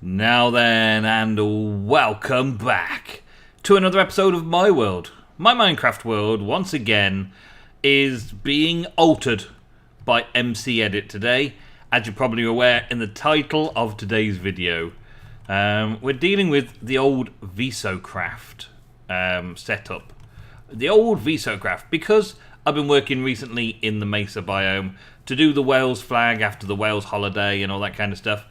Now then, and welcome back to another episode of my world. My Minecraft world, once again, is being altered by MCEdit today, as you're probably aware in the title of today's video. We're dealing with the old Visocraft setup. The old Visocraft, because I've been working recently in the Mesa biome to do the Wales flag after the Wales holiday and all that kind of stuff.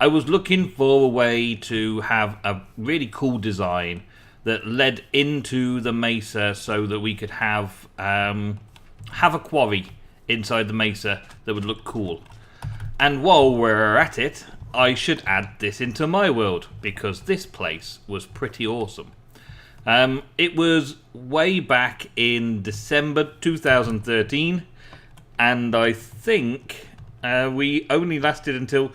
I was looking for a way to have a really cool design that led into the Mesa so that we could have a quarry inside the Mesa that would look cool. And while we're at it, I should add this into my world because this place was pretty awesome. It was way back in December 2013, and I think we only lasted until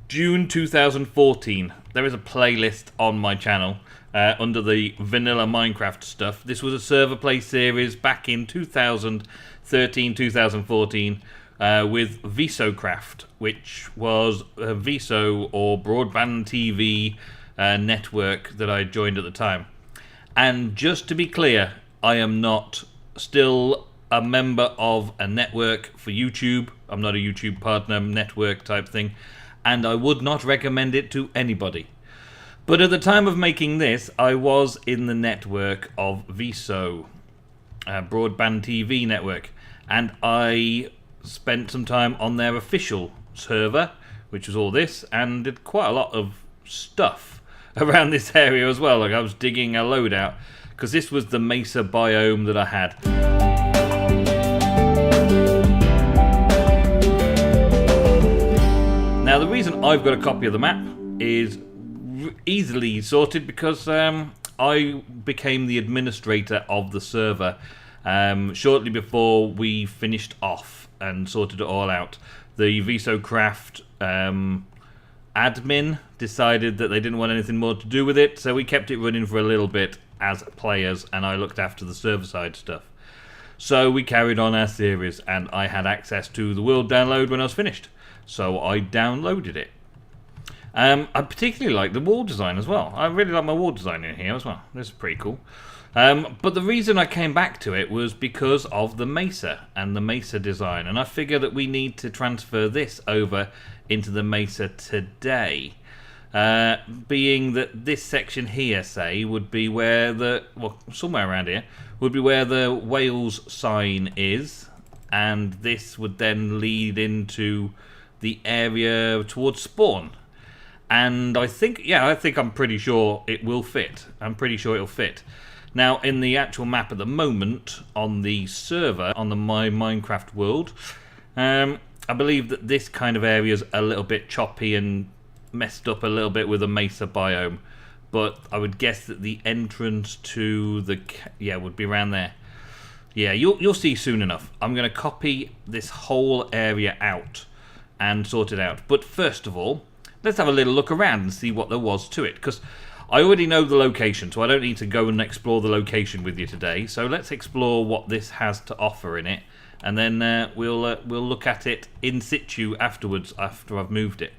June 2014. There is a playlist on my channel under the vanilla Minecraft stuff. This was a server play series back in 2013-2014 with Visocraft, which was a Viso or broadband TV network that I joined at the time. And just to be clear, I am not still a member of a network for YouTube. I'm not a YouTube partner network type thing. And I would not recommend it to anybody. But at the time of making this, I was in the network of Viso, broadband TV network, and I spent some time on their official server, which was all this, and did quite a lot of stuff around this area as well. Like I was digging a load out, because this was the Mesa biome that I had. Now, the reason I've got a copy of the map is easily sorted because I became the administrator of the server shortly before we finished off and sorted it all out. The Visocraft admin decided that they didn't want anything more to do with it, so we kept it running for a little bit as players, and I looked after the server side stuff. So we carried on our series, and I had access to the world download when I was finished. So I downloaded it. I particularly like the wall design as well. I really like my wall design in here as well. This is pretty cool. But the reason I came back to it was because of the Mesa and the Mesa design. And I figure that we need to transfer this over into the Mesa today. Being that this section here, say, would be where the... well, somewhere around here, would be where the Wales sign is. And this would then lead into the area towards spawn, and I think I'm pretty sure it will fit. I'm pretty sure it'll fit. Now, in the actual map at the moment on the server on the My Minecraft world, I believe that this kind of area is a little bit choppy and messed up a little bit with the Mesa biome, but I would guess that the entrance to the would be around there. Yeah, you'll see soon enough. I'm going to copy this whole area out and sort it out. But first of all, let's have a little look around and see what there was to it, because I already know the location, so I don't need to go and explore the location with you today. So let's explore what this has to offer in it, and then we'll look at it in situ afterwards after I've moved it.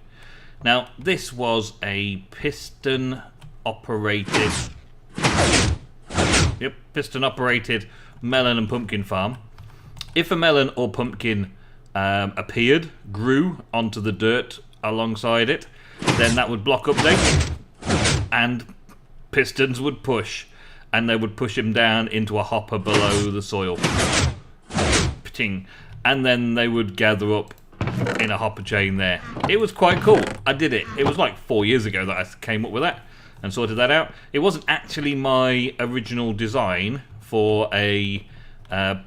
Now, this was a piston operated melon and pumpkin farm. If a melon or pumpkin grew onto the dirt alongside it, then that would block update, and pistons would push, and they would push him down into a hopper below the soil. Pting. And then they would gather up in a hopper chain there. It was quite cool. I did it. It was like 4 years ago that I came up with that and sorted that out. It wasn't actually my original design for a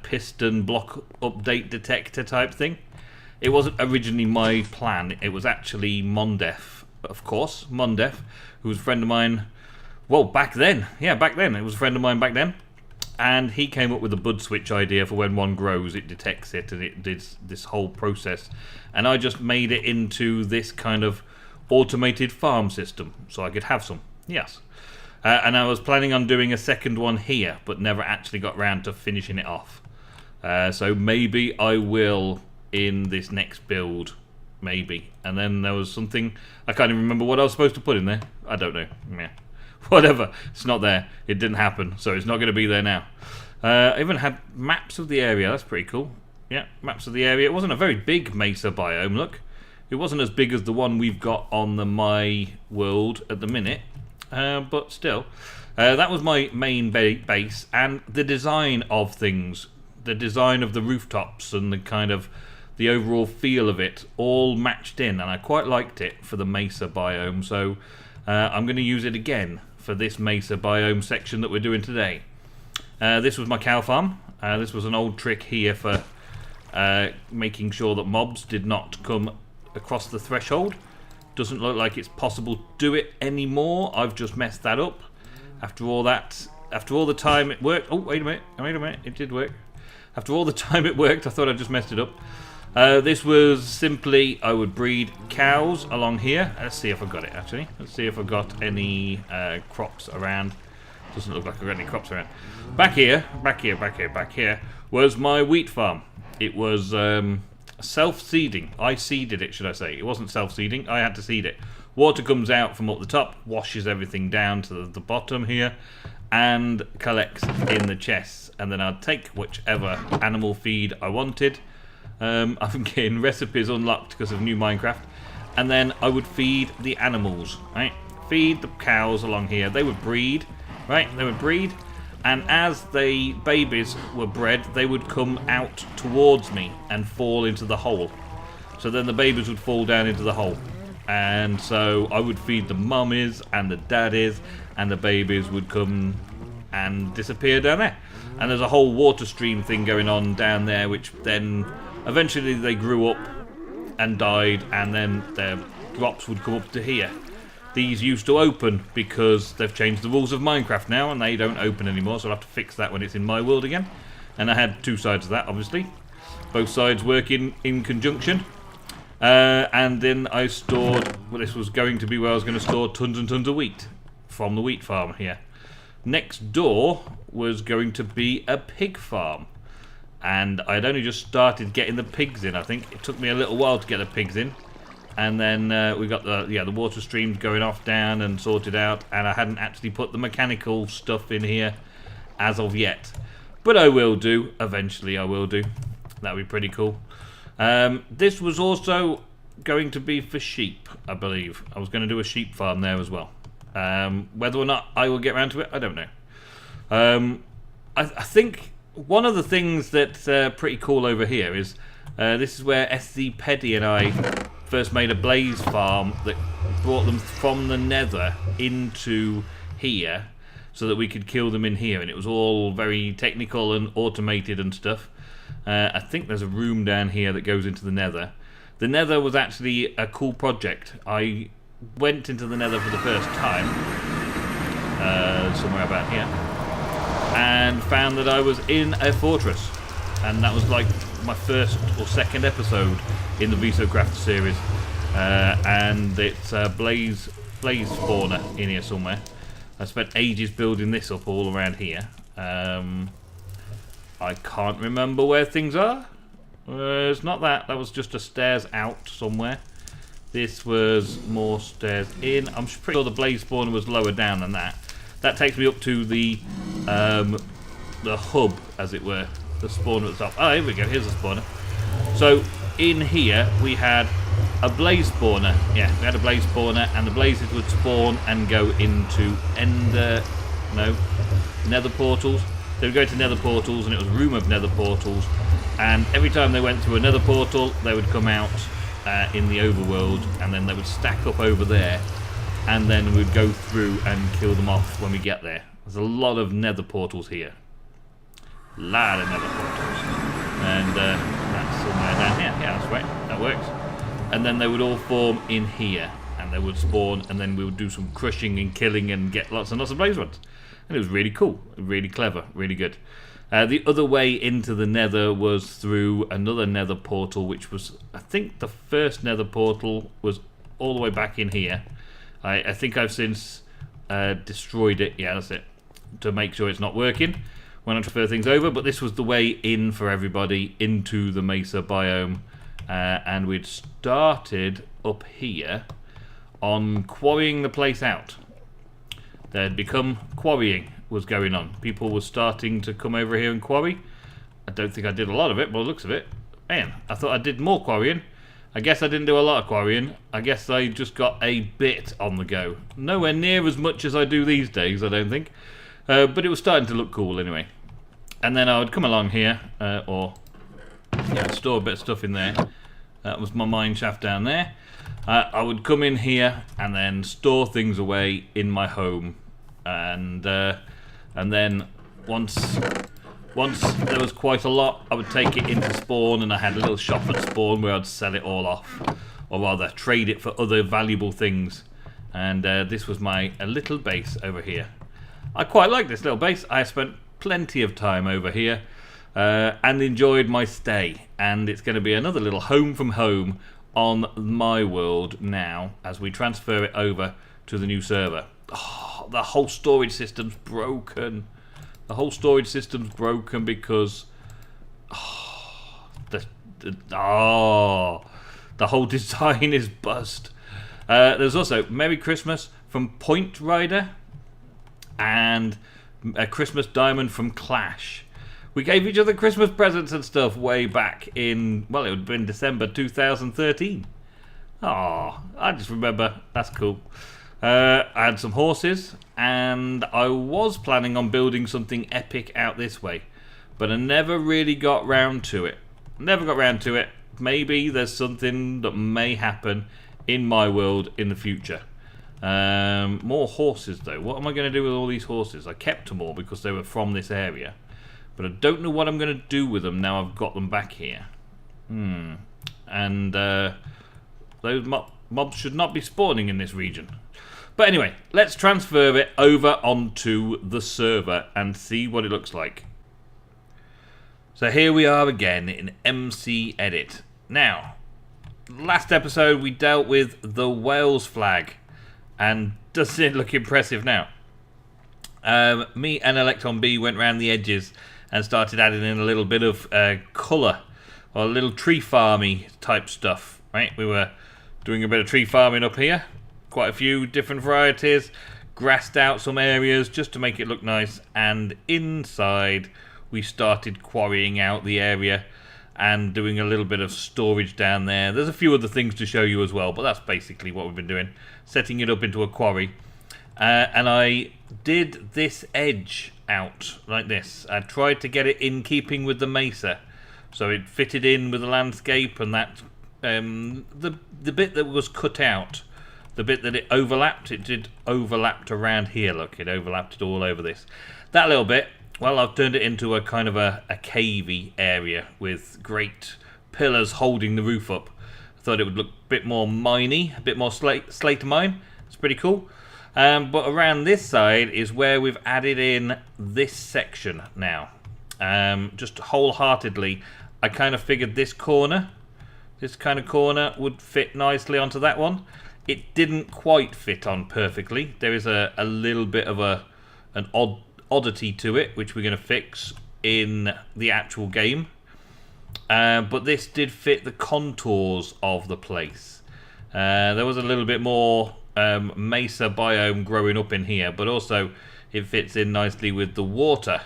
piston block update detector type thing. It wasn't originally my plan. It was actually Mondef, of course. Mondef, who was a friend of mine. Well, back then. Yeah, back then. It was a friend of mine back then. And he came up with a bud switch idea for when one grows, it detects it, and it did this whole process. And I just made it into this kind of automated farm system, so I could have some. Yes. And I was planning on doing a second one here, but never actually got round to finishing it off. So maybe I will in this next build maybe. And then there was something, I can't even remember what I was supposed to put in there. I don't know. Yeah. Whatever. It's not there. It didn't happen, so it's not going to be there now. I even had maps of the area. That's pretty cool. Yeah, maps of the area. It wasn't a very big Mesa biome, look. It wasn't as big as the one we've got on the My World at the minute, but still. That was my main base, and the design of things, the design of the rooftops and the kind of the overall feel of it all matched in, and I quite liked it for the Mesa biome, so I'm going to use it again for this Mesa biome section that we're doing today. This was my cow farm. This was an old trick here for making sure that mobs did not come across the threshold. Doesn't look like it's possible to do it anymore. I've just messed that up. After all the time it worked. Oh, wait a minute, it did work. After all the time it worked, I thought I just messed it up. This was simply, I would breed cows along here. Let's see if I got it, actually. Let's see if I got any crops around. Doesn't look like I got any crops around. Back here was my wheat farm. It was self-seeding. I seeded it, should I say. It wasn't self-seeding, I had to seed it. Water comes out from up the top, washes everything down to the bottom here, and collects in the chests. And then I'd take whichever animal feed I wanted. I've been getting recipes unlocked because of new Minecraft. And then I would feed the animals, right? Feed the cows along here. They would breed, right? They would breed. And as the babies were bred, they would come out towards me and fall into the hole. So then the babies would fall down into the hole. And so I would feed the mummies and the daddies, and the babies would come and disappear down there. And there's a whole water stream thing going on down there, which then eventually they grew up and died, and then their drops would come up to here. These used to open because they've changed the rules of Minecraft now, and they don't open anymore, so I'll have to fix that when it's in my world again. And I had two sides of that, obviously. Both sides working in conjunction. And then I stored, well, this was going to be where I was going to store tons and tons of wheat from the wheat farm here. Next door was going to be a pig farm. And I'd only just started getting the pigs in, I think. It took me a little while to get the pigs in. And then we got the water streams going off down and sorted out, and I hadn't actually put the mechanical stuff in here as of yet. But I will do, eventually I will do. That would be pretty cool. This was also going to be for sheep, I believe. I was going to do a sheep farm there as well. Whether or not I will get around to it, I don't know. I think one of the things that's pretty cool over here is this is where SC Peddy and I first made a blaze farm that brought them from the nether into here so that we could kill them in here, and it was all very technical and automated and stuff. I think there's a room down here that goes into the nether. The nether was actually a cool project. I went into the nether for the first time, somewhere about here, and found that I was in a fortress, and that was like my first or second episode in the Visocraft series, and it's a blaze spawner in here somewhere. I spent ages building this up all around here. I can't remember where things are. It's not that. That was just a stairs out somewhere. This was more stairs in. I'm pretty sure the blaze spawner was lower down than that. That takes me up to the hub, as it were. The spawner at the top. Oh, here we go. Here's the spawner. So in here we had a blaze spawner. Yeah, we had a blaze spawner, and the blazes would spawn and go into nether portals. They would go to nether portals, and it was a room of nether portals. And every time they went through a nether portal, they would come out in the overworld, and then they would stack up over there, and then we'd go through and kill them off when we get there. There's a lot of nether portals here. A lot of nether portals. And that's somewhere down here. Yeah, that's right. That works. And then they would all form in here, and they would spawn, and then we would do some crushing and killing and get lots and lots of blaze ones. And it was really cool, really clever, really good. The other way into the nether was through another nether portal, which was, I think the first nether portal was all the way back in here. I think I've since destroyed it, yeah, that's it, to make sure it's not working when I transfer things over. But this was the way in for everybody into the Mesa biome and we'd started up here on quarrying the place out. There'd become quarrying was going on. People were starting to come over here and quarry. I don't think I did a lot of it, but looks of it. Man, I thought I did more quarrying. I guess I didn't do a lot of quarrying. I guess I just got a bit on the go. Nowhere near as much as I do these days, I don't think. But it was starting to look cool anyway. And then I would come along here, store a bit of stuff in there. That was my mine shaft down there. I would come in here and then store things away in my home. And then once there was quite a lot, I would take it into spawn, and I had a little shop at spawn where I'd sell it all off, or rather trade it for other valuable things. And this was a little base over here. I quite like this little base. I spent plenty of time over here and enjoyed my stay, and it's going to be another little home from home on my world now as we transfer it over to the new server. Oh, the whole storage system's broken. The whole storage system's broken because the whole design is bust. There's also Merry Christmas from Point Rider and a Christmas Diamond from Clash. We gave each other Christmas presents and stuff way back in, well, it would have been December 2013. Oh, I just remember. That's cool. I had some horses, and I was planning on building something epic out this way, but I never really got round to it. Maybe there's something that may happen in my world in the future. More horses though. What am I going to do with all these horses? I kept them all because they were from this area, but I don't know what I'm going to do with them now I've got them back here. And those mobs should not be spawning in this region. But anyway, let's transfer it over onto the server and see what it looks like. So here we are again in MCEdit. Now, last episode we dealt with the Wales flag, and doesn't it look impressive now? Me and Electron B went round the edges and started adding in a little bit of colour, or a little tree farmy type stuff, right? We were doing a bit of tree farming up here, quite a few different varieties, grassed out some areas just to make it look nice, and inside we started quarrying out the area and doing a little bit of storage down there. There's a few other things to show you as well, but that's basically what we've been doing, setting it up into a quarry. And I did this edge out like this. I tried to get it in keeping with the Mesa, so it fitted in with the landscape, and that the bit that was cut out, the bit that it did overlapped around here. Look, it overlapped it all over this. That little bit, well, I've turned it into a kind of a cavey area with great pillars holding the roof up. I thought it would look a bit more miney, a bit more slate mine. It's pretty cool. But around this side is where we've added in this section now. Just wholeheartedly, I kind of figured this kind of corner would fit nicely onto that one. It didn't quite fit on perfectly. There is a little bit of an oddity to it, which we're going to fix in the actual game. But this did fit the contours of the place. There was a little bit more Mesa biome growing up in here, but also it fits in nicely with the water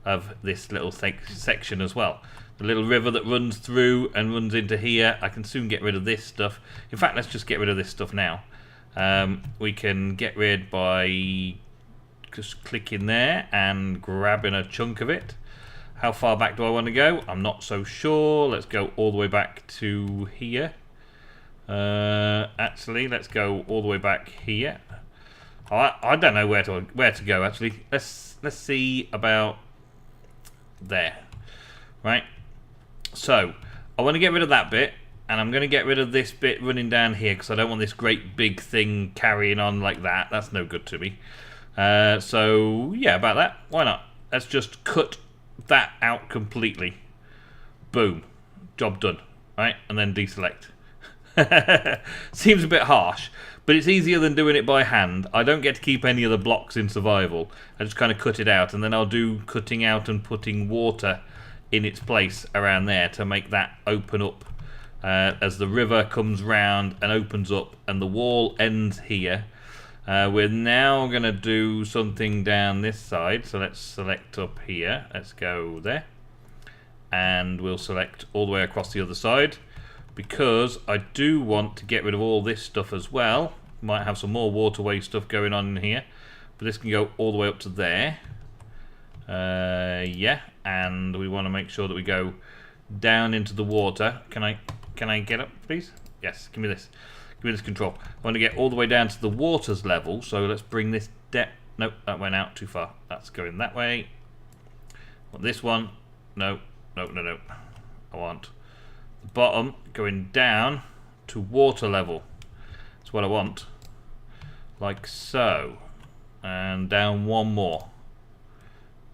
of this little section as well. The little river that runs through and runs into here. I can soon get rid of this stuff. In fact, let's just get rid of this stuff now. We can get rid by just clicking there and grabbing a chunk of it. How far back do I want to go? I'm not so sure. Let's go all the way back to here. Actually, let's go all the way back here. I don't know where to go. Actually, let's see about there. Right. So I want to get rid of that bit, and I'm going to get rid of this bit running down here because I don't want this great big thing carrying on like that. That's no good to me. So yeah, about that. Why not? Let's just cut that out completely. Boom. Job done. Right, and then deselect. Seems a bit harsh, but it's easier than doing it by hand. I don't get to keep any of the blocks in survival. I just kind of cut it out, and then I'll do cutting out and putting water in its place around there to make that open up as the river comes round and opens up and the wall ends here. We're now going to do something down this side, so let's select up here, let's go there, and we'll select all the way across the other side, because I do want to get rid of all this stuff as well. Might have some more waterway stuff going on in here, but this can go all the way up to there. Yeah, and we want to make sure that we go down into the water. Can I get up, please? Yes, give me this. Give me this control. I want to get all the way down to the water's level, so let's bring this nope, that went out too far. That's going that way. Want this one? No. I want the bottom going down to water level. That's what I want. Like so. And down one more.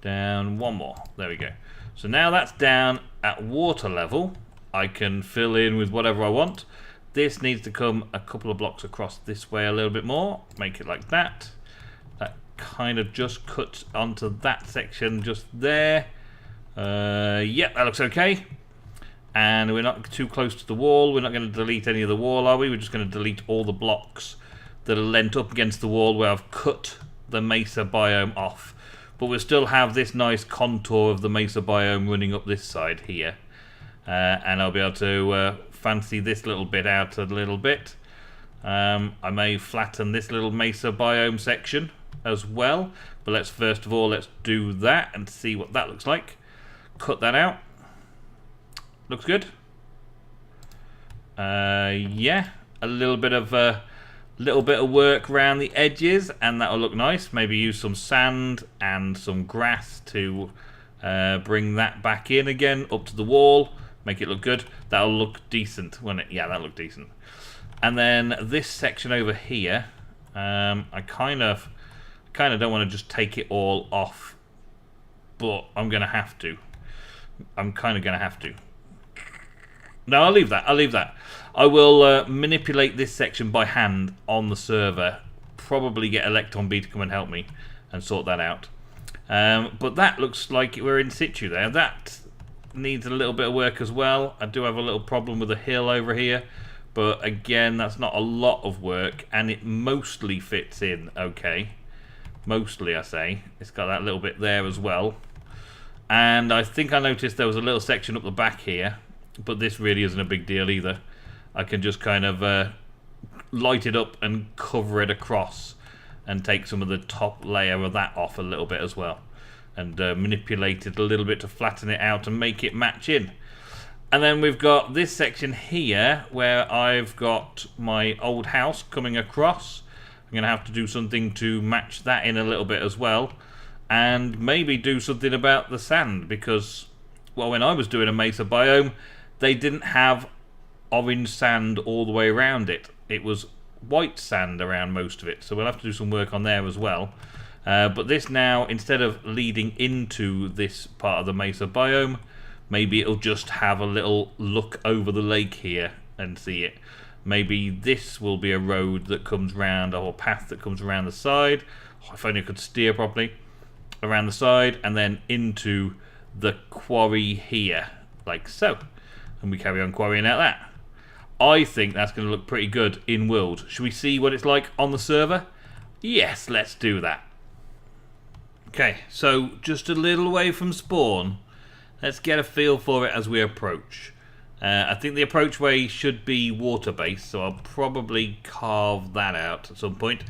Down one more. There we go. So now that's down at water level. I can fill in with whatever I want. This needs to come a couple of blocks across this way a little bit more. Make it like that. That kind of just cuts onto that section just there. Yep, that looks okay. And we're not too close to the wall. We're not going to delete any of the wall, are we? We're just going to delete all the blocks that are leant up against the wall where I've cut the Mesa biome off. But we'll still have this nice contour of the Mesa biome running up this side here. And I'll be able to fancy this little bit out a little bit. I may flatten this little Mesa biome section as well. But let's first of all, let's do that and see what that looks like. Cut that out. Looks good. Yeah, a little bit of work around the edges, and that'll look nice. Maybe use some sand and some grass to bring that back in again up to the wall. Make it look good. That'll look decent, won't it? Yeah, that'll look decent. And then this section over here, I kind of don't want to just take it all off, but I'm gonna have to. I'm kind of gonna have to. No, I'll leave that. I will manipulate this section by hand on the server. Probably get Electron B to come and help me and sort that out. But that looks like we're in situ there. That needs a little bit of work as well. I do have a little problem with the hill over here, but again, that's not a lot of work, and it mostly fits in okay. Mostly, I say. It's got that little bit there as well. And I think I noticed there was a little section up the back here, but this really isn't a big deal either. I can just kind of light it up and cover it across and take some of the top layer of that off a little bit as well, and manipulate it a little bit to flatten it out and make it match in. And then we've got this section here where I've got my old house coming across. I'm going to have to do something to match that in a little bit as well, and maybe do something about the sand, because, well, when I was doing a Mesa biome, they didn't have orange sand all the way around it. It was white sand around most of it, so we'll have to do some work on there as well. But this now, instead of leading into this part of the Mesa biome, maybe it'll just have a little look over the lake here and see it. Maybe this will be a road that comes round, or a path that comes around the side. Oh, if only I could steer properly. Around the side and then into the quarry here, like so. And we carry on quarrying out that. I think that's going to look pretty good in world. Should we see what it's like on the server? Yes, let's do that. Okay, so just a little way from spawn. Let's get a feel for it as we approach. I think the approach way should be water based, so I'll probably carve that out at some point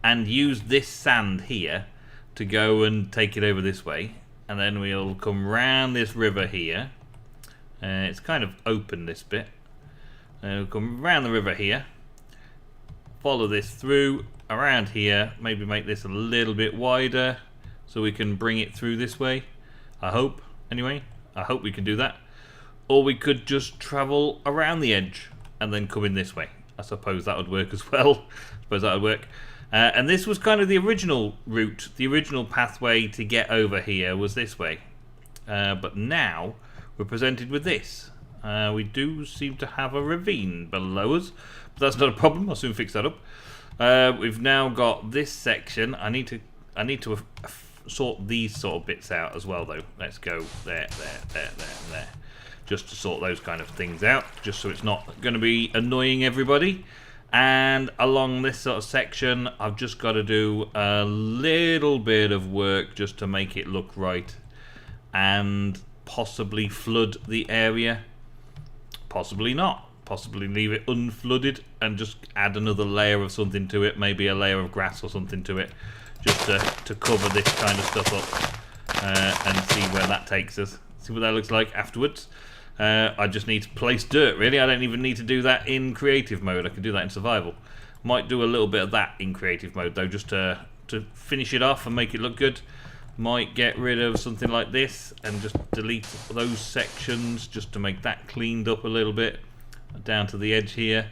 and use this sand here to go and take it over this way, and then we'll come round this river here. It's kind of open, this bit. We'll come round the river here, follow this through around here, maybe make this a little bit wider so we can bring it through this way. I hope, anyway. I hope we can do that. Or we could just travel around the edge and then come in this way. I suppose that would work as well. I suppose that would work. And this was kind of the original route, the original pathway to get over here was this way. But now we're presented with this. We do seem to have a ravine below us, but that's not a problem. I'll soon fix that up. We've now got this section. I need to sort these sort of bits out as well, though. Let's go there. just to sort those kind of things out, just so it's not going to be annoying everybody. And along this sort of section, I've just got to do a little bit of work just to make it look right, and possibly flood the area, possibly not, possibly leave it unflooded and just add another layer of something to it, maybe a layer of grass or something to it, just to cover this kind of stuff up, and see where that takes us, see what that looks like afterwards. I just need to place dirt, really. I don't even need to do that in creative mode. I can do that in survival. Might do a little bit of that in creative mode though, just to finish it off and make it look good. Might get rid of something like this and just delete those sections just to make that cleaned up a little bit down to the edge here.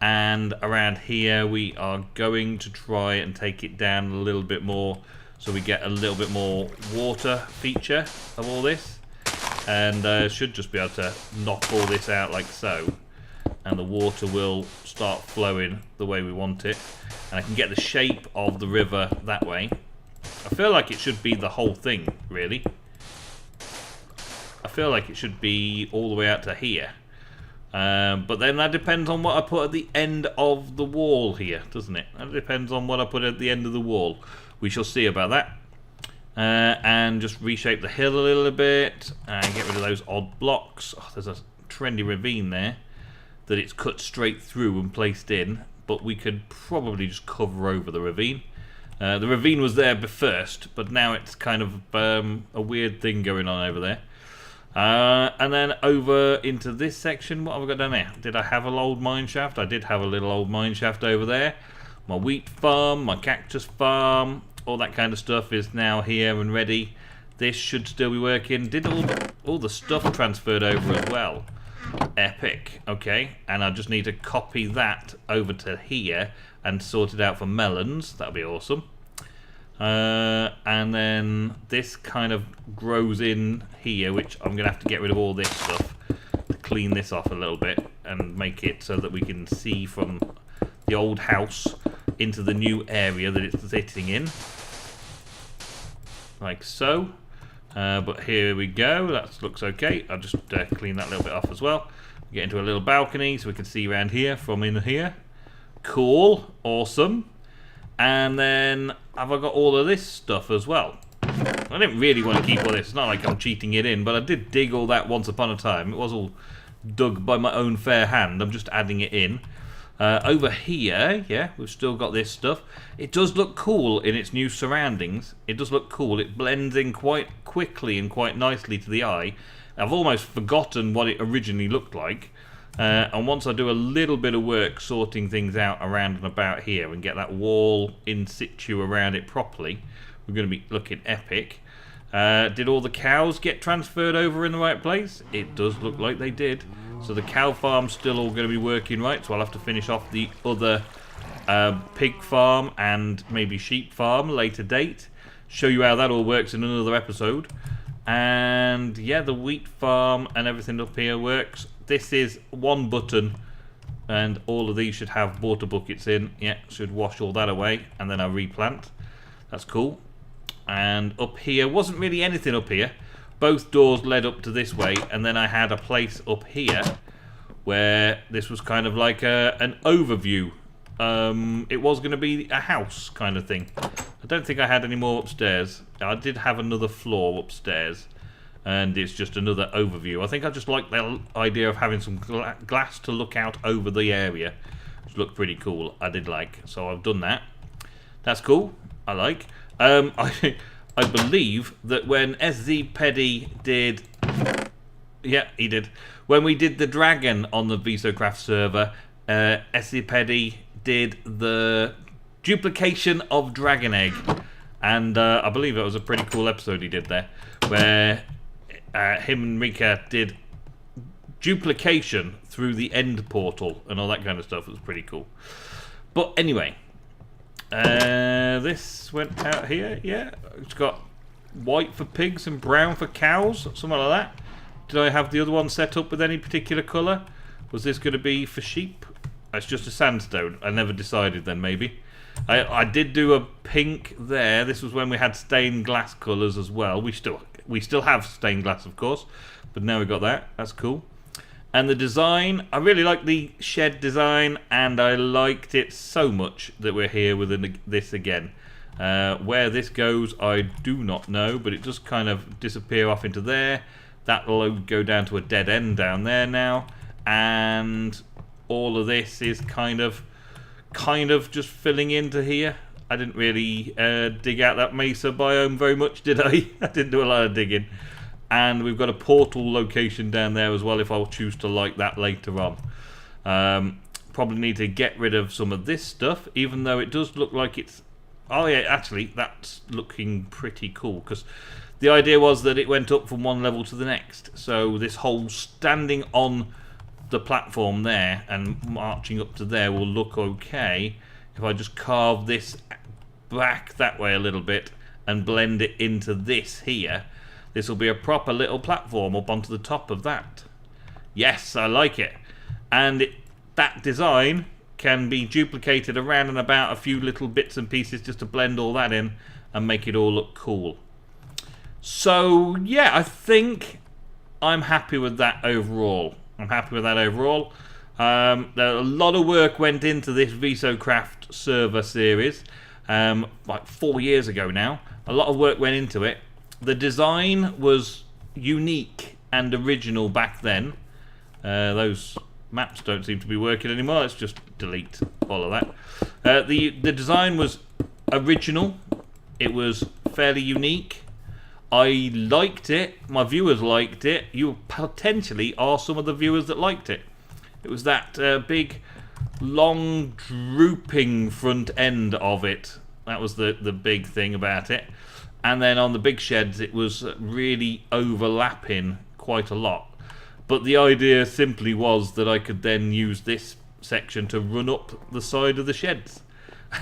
And around here we are going to try and take it down a little bit more so we get a little bit more water feature of all this. And should just be able to knock all this out like so, and the water will start flowing the way we want it, and I can get the shape of the river that way. I feel like it should be the whole thing, really. I feel like it should be all the way out to here, but then that depends on what I put at the end of the wall here, doesn't it? That depends on what I put at the end of the wall. We shall see about that. And just reshape the hill a little bit and get rid of those odd blocks. Oh, there's a trendy ravine there that it's cut straight through and placed in, but we could probably just cover over the ravine. The ravine was there first, but now it's kind of a weird thing going on over there. And then over into this section, what have I got down there? Did I have an old mine shaft? I did have a little old mine shaft over there. My wheat farm, my cactus farm, all that kind of stuff is now here and ready. This should still be working. Did all the stuff transferred over as well. Epic. Okay, and I just need to copy that over to here and sort it out for melons. That'll be awesome. And then this kind of grows in here, which I'm gonna have to get rid of all this stuff to clean this off a little bit and make it so that we can see from the old house into the new area that it's sitting in, like so. But here we go, that looks okay. I'll just clean that little bit off as well. Get into a little balcony so we can see around here from in here. Cool, awesome. And then have I got all of this stuff as well? I didn't really want to keep all this, it's not like I'm cheating it in, but I did dig all that once upon a time. It was all dug by my own fair hand. I'm just adding it in. Over here, yeah, we've still got this stuff. It does look cool in its new surroundings. It does look cool. It blends in quite quickly and quite nicely to the eye. I've almost forgotten what it originally looked like. And once I do a little bit of work sorting things out around and about here and get that wall in situ around it properly, we're going to be looking epic. Did all the cows get transferred over in the right place? It does look like they did. So the cow farm's still all going to be working right, so I'll have to finish off the other pig farm and maybe sheep farm later date. Show you how that all works in another episode. And yeah, the wheat farm and everything up here works. This is one button and all of these should have water buckets in. Yeah, should wash all that away and then I replant. That's cool. And up here, wasn't really anything up here. Both doors led up to this way, and then I had a place up here where this was kind of like an overview. It was going to be a house kind of thing. I don't think I had any more upstairs. I did have another floor upstairs, and it's just another overview. I think I just like the idea of having some glass to look out over the area, which looked pretty cool. I did like, so I've done that. That's cool. I like. I believe that when MCEdit did, yeah, he did. When we did the dragon on the Visocraft server, MCEdit did the duplication of dragon egg, and I believe it was a pretty cool episode he did there, where him and Rika did duplication through the end portal and all that kind of stuff. It was pretty cool. But anyway. This went out here, yeah. It's got white for pigs and brown for cows, something like that. Did I have the other one set up with any particular colour? Was this going to be for sheep? It's just a sandstone. I never decided then, maybe. I did do a pink there. This was when we had stained glass colours as well. We still We still have stained glass, of course, but now we've got that. That's cool. And the design, I really like the shed design, and I liked it so much that we're here with this again. Where this goes, I do not know, but it just kind of disappear off into there. That'll go down to a dead end down there now, and all of this is kind of just filling into here. I didn't really dig out that Mesa biome very much, did I? I didn't do a lot of digging. And we've got a portal location down there as well if I'll choose to like that later on. Probably need to get rid of some of this stuff, even though it does look like it's... Oh yeah, actually, that's looking pretty cool, because the idea was that it went up from one level to the next. So this whole standing on the platform there and marching up to there will look okay if I just carve this back that way a little bit and blend it into this here. This will be a proper little platform up onto the top of that. Yes, I like it. And that design can be duplicated around and about a few little bits and pieces just to blend all that in and make it all look cool. So yeah, I think I'm happy with that overall. A lot of work went into this Visocraft server series, like 4 years ago now. A lot of work went into it. The design was unique and original back then. Those maps don't seem to be working anymore. Let's just delete all of that. The design was original. It was fairly unique. I liked it. My viewers liked it. You potentially are some of the viewers that liked it. It was that big, long, drooping front end of it. That was the big thing about it. And then on the big sheds, it was really overlapping quite a lot. But the idea simply was that I could then use this section to run up the side of the sheds.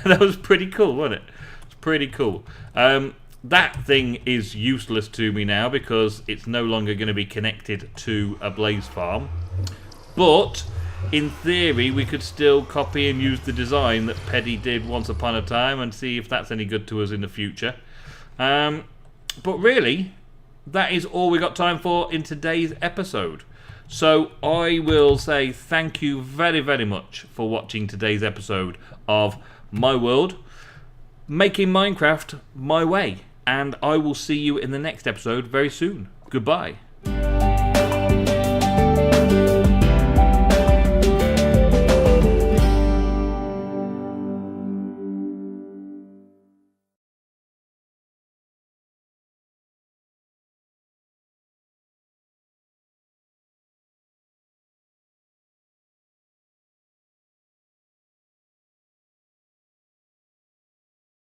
That was pretty cool, wasn't it? It's pretty cool. That thing is useless to me now because it's no longer going to be connected to a blaze farm. But in theory, we could still copy and use the design that Peddy did once upon a time and see if that's any good to us in the future. But really, that is all we got time for in today's episode. So I will say thank you very, very much for watching today's episode of My World, making Minecraft my way. And I will see you in the next episode very soon. Goodbye.